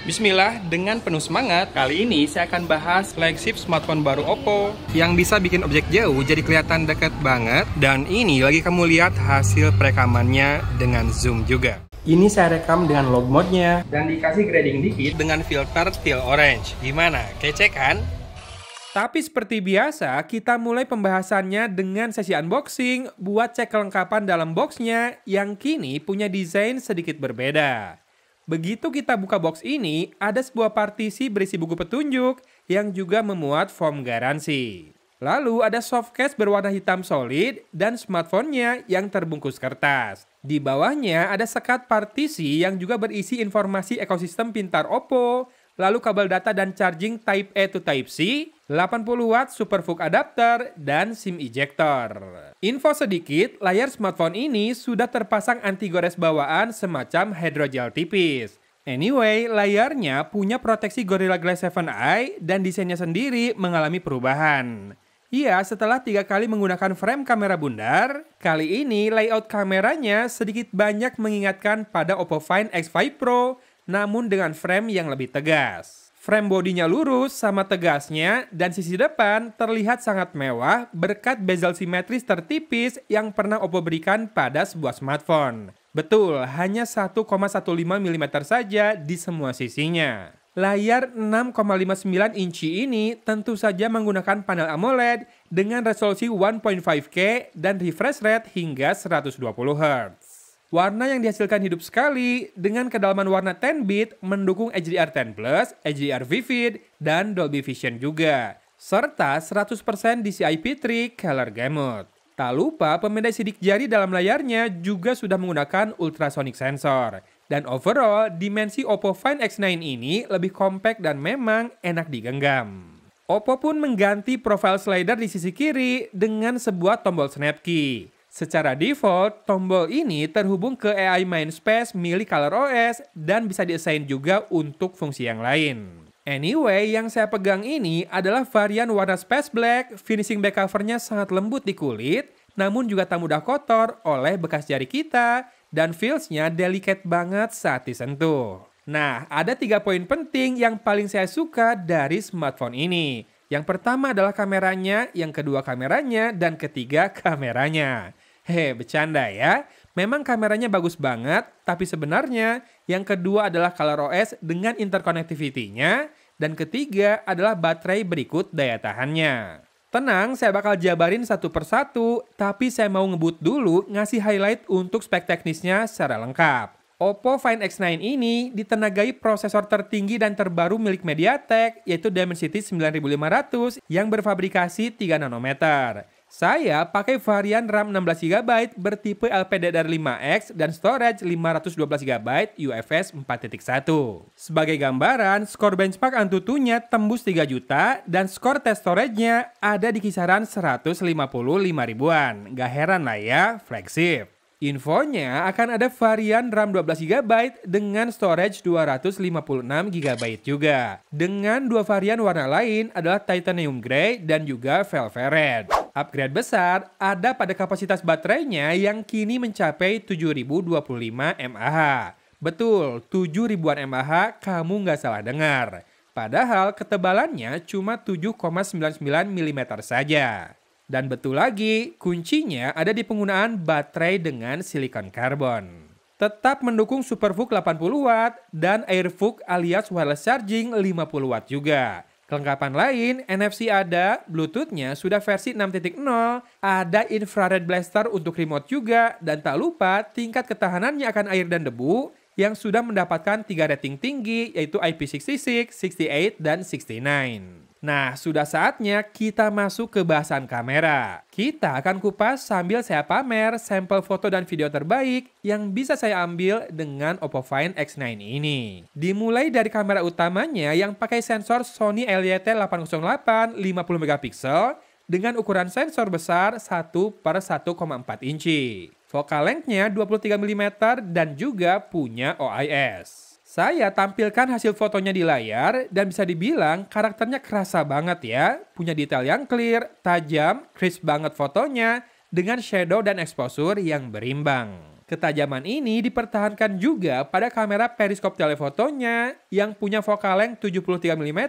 Bismillah, dengan penuh semangat, kali ini saya akan bahas flagship smartphone baru Oppo yang bisa bikin objek jauh jadi kelihatan dekat banget. Dan ini lagi kamu lihat hasil perekamannya dengan zoom juga. Ini saya rekam dengan log mode-nya dan dikasih grading dikit dengan filter teal orange. Gimana? Kece kan? Tapi seperti biasa, kita mulai pembahasannya dengan sesi unboxing buat cek kelengkapan dalam boxnya yang kini punya desain sedikit berbeda. Begitu kita buka box ini, ada sebuah partisi berisi buku petunjuk yang juga memuat form garansi. Lalu ada softcase berwarna hitam solid dan smartphone-nya yang terbungkus kertas. Di bawahnya ada sekat partisi yang juga berisi informasi ekosistem pintar Oppo, lalu kabel data dan charging Type A to Type C, 80 watt Super VOOC adapter, dan SIM ejector. Info sedikit, layar smartphone ini sudah terpasang anti gores bawaan semacam hydrogel tipis. Anyway, layarnya punya proteksi Gorilla Glass 7i dan desainnya sendiri mengalami perubahan. Iya, setelah 3 kali menggunakan frame kamera bundar, kali ini layout kameranya sedikit banyak mengingatkan pada Oppo Find X5 Pro, namun dengan frame yang lebih tegas. Frame bodinya lurus sama tegasnya dan sisi depan terlihat sangat mewah berkat bezel simetris tertipis yang pernah Oppo berikan pada sebuah smartphone. Betul, hanya 1,15 mm saja di semua sisinya. Layar 6,59 inci ini tentu saja menggunakan panel AMOLED dengan resolusi 1.5K dan refresh rate hingga 120 Hz. Warna yang dihasilkan hidup sekali dengan kedalaman warna 10-bit mendukung HDR10+, HDR Vivid, dan Dolby Vision juga. Serta 100% DCI P3 Color Gamut. Tak lupa pemindai sidik jari dalam layarnya juga sudah menggunakan ultrasonic sensor. Dan overall, dimensi Oppo Find X9 ini lebih compact dan memang enak digenggam. Oppo pun mengganti profile slider di sisi kiri dengan sebuah tombol snap key. Secara default, tombol ini terhubung ke AI Mindspace milik ColorOS dan bisa diassign juga untuk fungsi yang lain. Anyway, yang saya pegang ini adalah varian warna Space Black, finishing back covernya sangat lembut di kulit, namun juga tak mudah kotor oleh bekas jari kita, dan feels-nya delicate banget saat disentuh. Nah, ada 3 poin penting yang paling saya suka dari smartphone ini. Yang pertama adalah kameranya, yang kedua kameranya, dan ketiga kameranya. Bercanda ya. Memang kameranya bagus banget, tapi sebenarnya yang kedua adalah ColorOS dengan interconnectivity-nya, dan ketiga adalah baterai berikut daya tahannya. Tenang, saya bakal jabarin satu persatu, tapi saya mau ngebut dulu ngasih highlight untuk spek teknisnya secara lengkap. Oppo Find X9 ini ditenagai prosesor tertinggi dan terbaru milik MediaTek, yaitu Dimensity 9500 yang berfabrikasi 3 nanometer. Saya pakai varian RAM 16GB bertipe LPDDR5X dan storage 512GB UFS 4.1. Sebagai gambaran, skor benchmark Antutunya tembus 3 juta dan skor test storage-nya ada di kisaran 155 ribuan. Gak heran lah ya, flagship. Infonya akan ada varian RAM 12GB dengan storage 256GB juga. Dengan 2 varian warna lain adalah Titanium Grey dan juga Velvet Red. Upgrade besar ada pada kapasitas baterainya yang kini mencapai 7025 mAh. Betul, 7000-an mAh kamu nggak salah dengar. Padahal ketebalannya cuma 7,99 mm saja. Dan betul lagi, kuncinya ada di penggunaan baterai dengan silikon karbon. Tetap mendukung Super VOOC 80 watt dan Air VOOC alias wireless charging 50 watt juga. Kelengkapan lain, NFC ada, Bluetooth-nya sudah versi 6.0, ada infrared blaster untuk remote juga, dan tak lupa tingkat ketahanannya akan air dan debu yang sudah mendapatkan 3 rating tinggi yaitu IP66, 68, dan 69. Nah, sudah saatnya kita masuk ke bahasan kamera. Kita akan kupas sambil saya pamer sampel foto dan video terbaik yang bisa saya ambil dengan Oppo Find X9 ini. Dimulai dari kamera utamanya yang pakai sensor Sony LYT808 50MP dengan ukuran sensor besar 1/1,4 inci. Focal length-nya 23 mm dan juga punya OIS. Saya tampilkan hasil fotonya di layar dan bisa dibilang karakternya kerasa banget ya. Punya detail yang clear, tajam, crisp banget fotonya dengan shadow dan exposure yang berimbang. Ketajaman ini dipertahankan juga pada kamera periskop telefotonya yang punya focal length 73 mm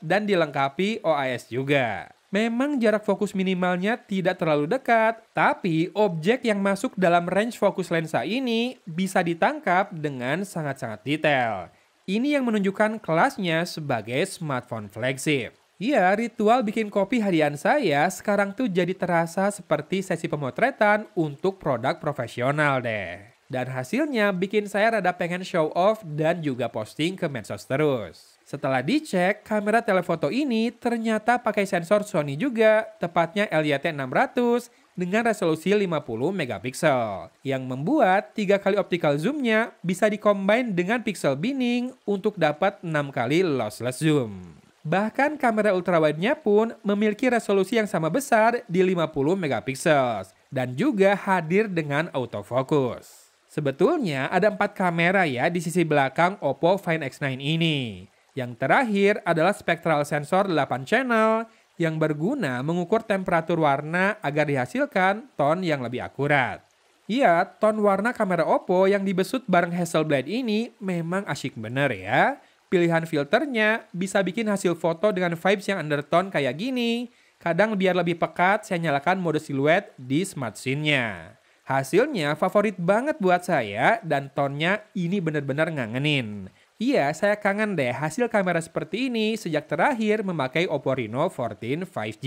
dan dilengkapi OIS juga. Memang jarak fokus minimalnya tidak terlalu dekat, tapi objek yang masuk dalam range fokus lensa ini bisa ditangkap dengan sangat-sangat detail. Ini yang menunjukkan kelasnya sebagai smartphone flagship. Iya, ritual bikin kopi harian saya sekarang tuh jadi terasa seperti sesi pemotretan untuk produk profesional deh. Dan hasilnya bikin saya rada pengen show off dan juga posting ke medsos terus. Setelah dicek, kamera telefoto ini ternyata pakai sensor Sony juga, tepatnya LYT-600 dengan resolusi 50 megapiksel, yang membuat 3 kali optical zoom-nya bisa dikombin dengan pixel binning untuk dapat 6 kali lossless zoom. Bahkan kamera ultrawide-nya pun memiliki resolusi yang sama besar di 50 megapiksel dan juga hadir dengan autofocus. Sebetulnya ada 4 kamera ya di sisi belakang Oppo Find X9 ini. Yang terakhir adalah spectral sensor 8 channel yang berguna mengukur temperatur warna agar dihasilkan tone yang lebih akurat. Iya, tone warna kamera Oppo yang dibesut bareng Hasselblad ini memang asyik bener ya. Pilihan filternya bisa bikin hasil foto dengan vibes yang undertone kayak gini. Kadang biar lebih pekat, saya nyalakan mode siluet di Smart Scene-nya. Hasilnya favorit banget buat saya dan tone-nya ini bener-bener ngangenin. Iya, saya kangen deh hasil kamera seperti ini sejak terakhir memakai Oppo Reno 14 5G.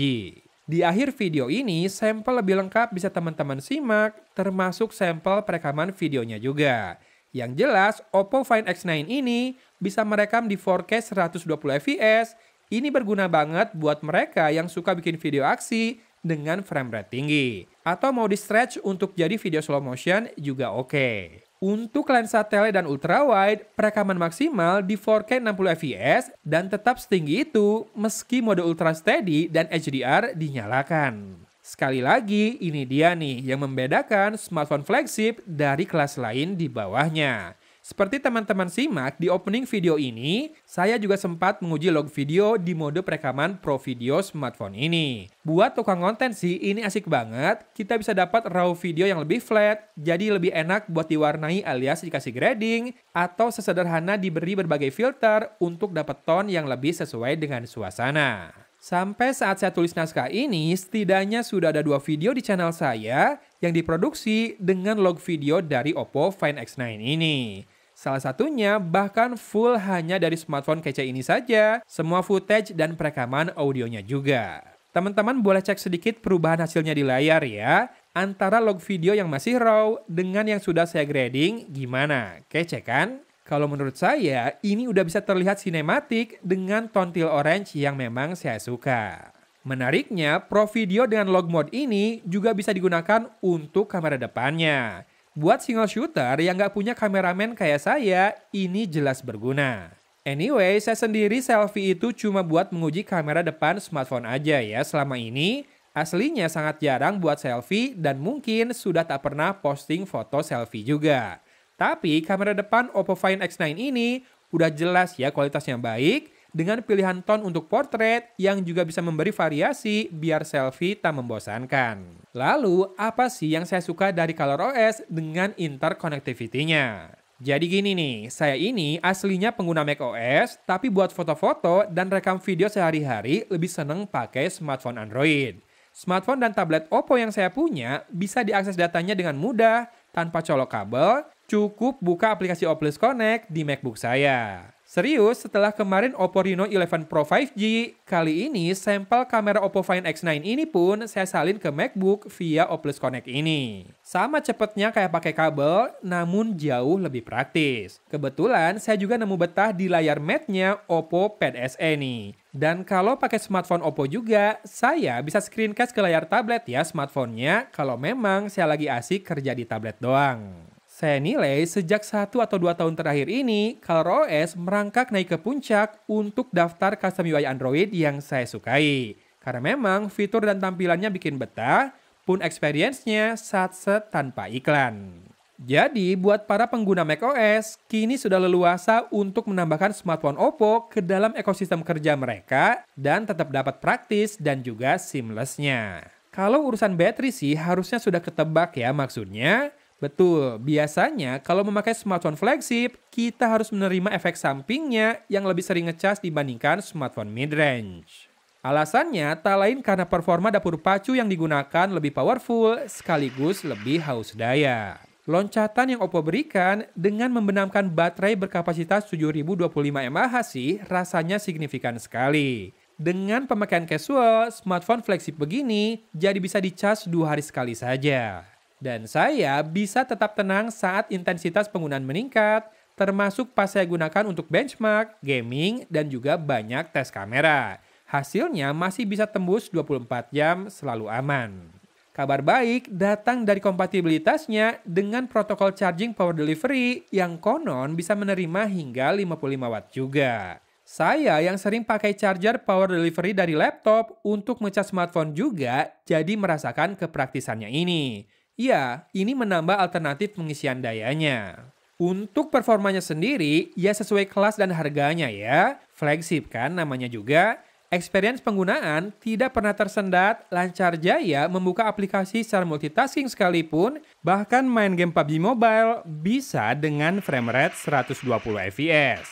Di akhir video ini, sampel lebih lengkap bisa teman-teman simak, termasuk sampel perekaman videonya juga. Yang jelas, Oppo Find X9 ini bisa merekam di 4K 120 fps. Ini berguna banget buat mereka yang suka bikin video aksi dengan frame rate tinggi. Atau mau di-stretch untuk jadi video slow motion juga oke. Untuk lensa tele dan ultrawide, perekaman maksimal di 4K 60 fps dan tetap setinggi itu meski mode ultra steady dan HDR dinyalakan. Sekali lagi, ini dia nih yang membedakan smartphone flagship dari kelas lain di bawahnya. Seperti teman-teman simak di opening video ini, saya juga sempat menguji log video di mode perekaman Pro Video smartphone ini. Buat tukang konten sih, ini asik banget. Kita bisa dapat raw video yang lebih flat, jadi lebih enak buat diwarnai alias dikasih grading, atau sesederhana diberi berbagai filter untuk dapat tone yang lebih sesuai dengan suasana. Sampai saat saya tulis naskah ini, setidaknya sudah ada 2 video di channel saya yang diproduksi dengan log video dari Oppo Find X9 ini. Salah satunya bahkan full hanya dari smartphone kece ini saja, semua footage dan perekaman audionya juga. Teman-teman boleh cek sedikit perubahan hasilnya di layar ya, antara log video yang masih raw dengan yang sudah saya grading, gimana? Kece kan? Kalau menurut saya, ini udah bisa terlihat sinematik dengan tone teal orange yang memang saya suka. Menariknya, Pro Video dengan log mode ini juga bisa digunakan untuk kamera depannya. Buat single shooter yang nggak punya kameramen kayak saya, ini jelas berguna. Anyway, saya sendiri selfie itu cuma buat menguji kamera depan smartphone aja ya selama ini. Aslinya sangat jarang buat selfie dan mungkin sudah tak pernah posting foto selfie juga. Tapi kamera depan Oppo Find X9 ini udah jelas ya kualitasnya baik dengan pilihan tone untuk portrait yang juga bisa memberi variasi biar selfie tak membosankan. Lalu apa sih yang saya suka dari ColorOS dengan interconnectivity-nya? Jadi gini nih, saya ini aslinya pengguna macOS tapi buat foto-foto dan rekam video sehari-hari lebih seneng pakai smartphone Android. Smartphone dan tablet Oppo yang saya punya bisa diakses datanya dengan mudah tanpa colok kabel. Cukup buka aplikasi Oculus Connect di MacBook saya. Serius, setelah kemarin Oppo Reno 11 Pro 5G, kali ini sampel kamera Oppo Find X9 ini pun saya salin ke MacBook via Oculus Connect ini. Sama cepetnya kayak pakai kabel, namun jauh lebih praktis. Kebetulan saya juga nemu betah di layar matte-nya Oppo Pad SE nih. Dan kalau pakai smartphone Oppo juga, saya bisa screencast ke layar tablet ya smartphone-nya kalau memang saya lagi asik kerja di tablet doang. Saya nilai sejak 1 atau 2 tahun terakhir ini, ColorOS merangkak naik ke puncak untuk daftar custom UI Android yang saya sukai. Karena memang fitur dan tampilannya bikin betah, pun experience-nya satset tanpa iklan. Jadi buat para pengguna macOS, kini sudah leluasa untuk menambahkan smartphone Oppo ke dalam ekosistem kerja mereka dan tetap dapat praktis dan juga seamless-nya. Kalau urusan baterai sih harusnya sudah ketebak ya maksudnya. Betul, biasanya kalau memakai smartphone flagship, kita harus menerima efek sampingnya yang lebih sering ngecas dibandingkan smartphone mid-range. Alasannya tak lain karena performa dapur pacu yang digunakan lebih powerful sekaligus lebih haus daya. Loncatan yang Oppo berikan dengan membenamkan baterai berkapasitas 7025 mAh sih rasanya signifikan sekali. Dengan pemakaian casual, smartphone flagship begini jadi bisa dicas 2 hari sekali saja. Dan saya bisa tetap tenang saat intensitas penggunaan meningkat, termasuk pas saya gunakan untuk benchmark, gaming, dan juga banyak tes kamera. Hasilnya masih bisa tembus 24 jam selalu aman. Kabar baik datang dari kompatibilitasnya dengan protokol charging power delivery yang konon bisa menerima hingga 55 watt juga. Saya yang sering pakai charger power delivery dari laptop untuk ngecas smartphone juga jadi merasakan kepraktisannya ini. Iya, ini menambah alternatif pengisian dayanya. Untuk performanya sendiri, ya sesuai kelas dan harganya ya. Flagship kan namanya juga. Experience penggunaan tidak pernah tersendat, lancar jaya membuka aplikasi secara multitasking sekalipun, bahkan main game PUBG Mobile bisa dengan frame rate 120 fps.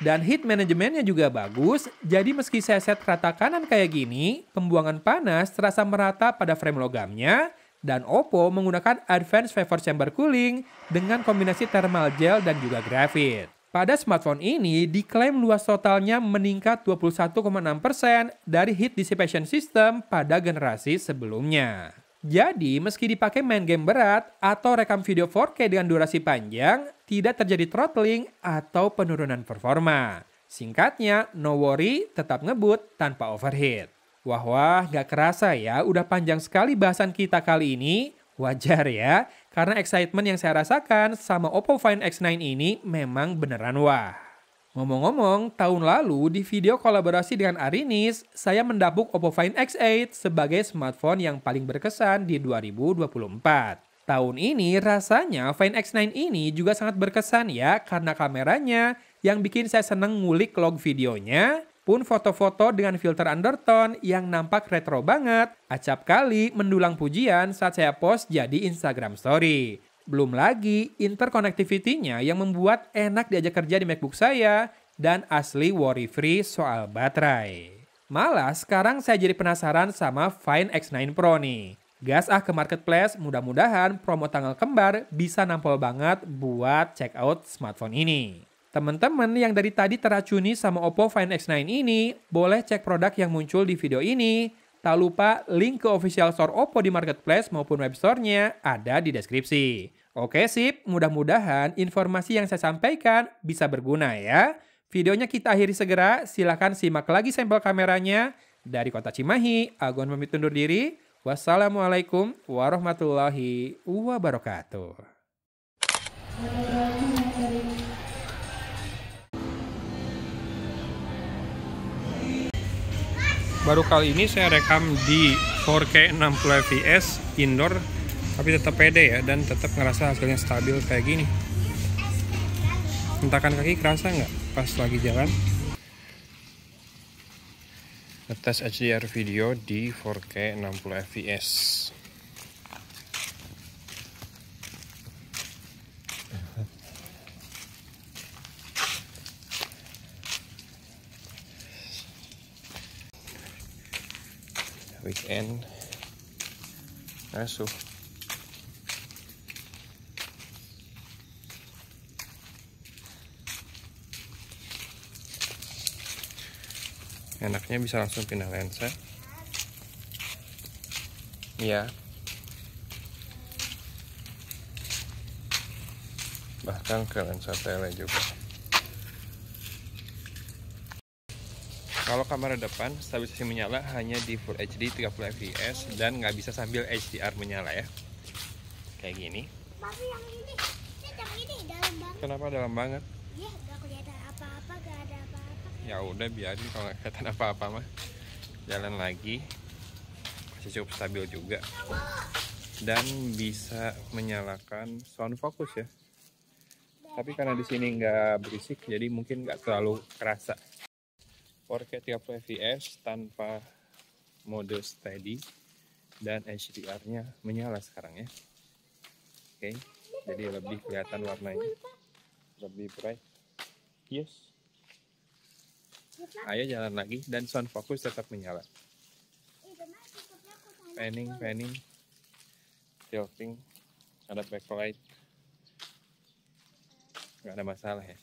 Dan heat manajemennya juga bagus, jadi meski saya set rata kanan kayak gini, pembuangan panas terasa merata pada frame logamnya, dan Oppo menggunakan Advanced Vapor Chamber Cooling dengan kombinasi thermal gel dan juga grafit. Pada smartphone ini diklaim luas totalnya meningkat 21,6% dari heat dissipation system pada generasi sebelumnya. Jadi meski dipakai main game berat atau rekam video 4K dengan durasi panjang, tidak terjadi throttling atau penurunan performa. Singkatnya, no worry, tetap ngebut tanpa overheat. Wah, gak kerasa ya, udah panjang sekali bahasan kita kali ini. Wajar ya, karena excitement yang saya rasakan sama Oppo Find X9 ini memang beneran wah. Ngomong-ngomong, tahun lalu di video kolaborasi dengan Arinis, saya mendapuk Oppo Find X8 sebagai smartphone yang paling berkesan di 2024. Tahun ini rasanya Find X9 ini juga sangat berkesan ya karena kameranya yang bikin saya seneng ngulik log videonya, pun foto-foto dengan filter undertone yang nampak retro banget, acap kali mendulang pujian saat saya post jadi Instagram story. Belum lagi interconnectivity-nya yang membuat enak diajak kerja di MacBook saya dan asli worry-free soal baterai. Malah sekarang saya jadi penasaran sama Find X9 Pro nih. Gas ke marketplace, mudah-mudahan promo tanggal kembar bisa nampol banget buat check out smartphone ini. Teman-teman yang dari tadi teracuni sama Oppo Find X9 ini, boleh cek produk yang muncul di video ini. Tak lupa link ke official store Oppo di marketplace maupun web store-nya ada di deskripsi. Oke sip, mudah-mudahan informasi yang saya sampaikan bisa berguna ya. Videonya kita akhiri segera, silahkan simak lagi sampel kameranya. Dari Kota Cimahi, Agon pamit undur diri. Wassalamualaikum warahmatullahi wabarakatuh. Baru kali ini saya rekam di 4K 60 fps indoor, tapi tetap pede ya dan tetap ngerasa hasilnya stabil kayak gini. Hentakan kaki kerasa nggak pas lagi jalan? Ngetes HDR video di 4K 60 fps. Weekend asuh enaknya bisa langsung pindah lensa ya, bahkan ke lensa tele juga. Kalau kamera depan, stabilisasi menyala hanya di Full HD 30 fps dan nggak bisa sambil HDR menyala ya. Kayak gini. Tapi yang ini dalam banget. Kenapa dalam banget? Iya, nggak kelihatan apa-apa, nggak ada apa-apa. Ya udah biarin kalau nggak kelihatan apa-apa mah. Jalan lagi, masih cukup stabil juga. Dan bisa menyalakan sound focus ya. Tapi karena di sini nggak berisik, jadi mungkin nggak terlalu kerasa. 4K 30 fps tanpa mode steady dan HDR-nya menyala sekarang ya. Oke. Jadi lebih kelihatan warnanya, lebih bright. Yes. Ayo jalan lagi dan sound focus tetap menyala. Panning, tilting, ada backlight, nggak ada masalah ya.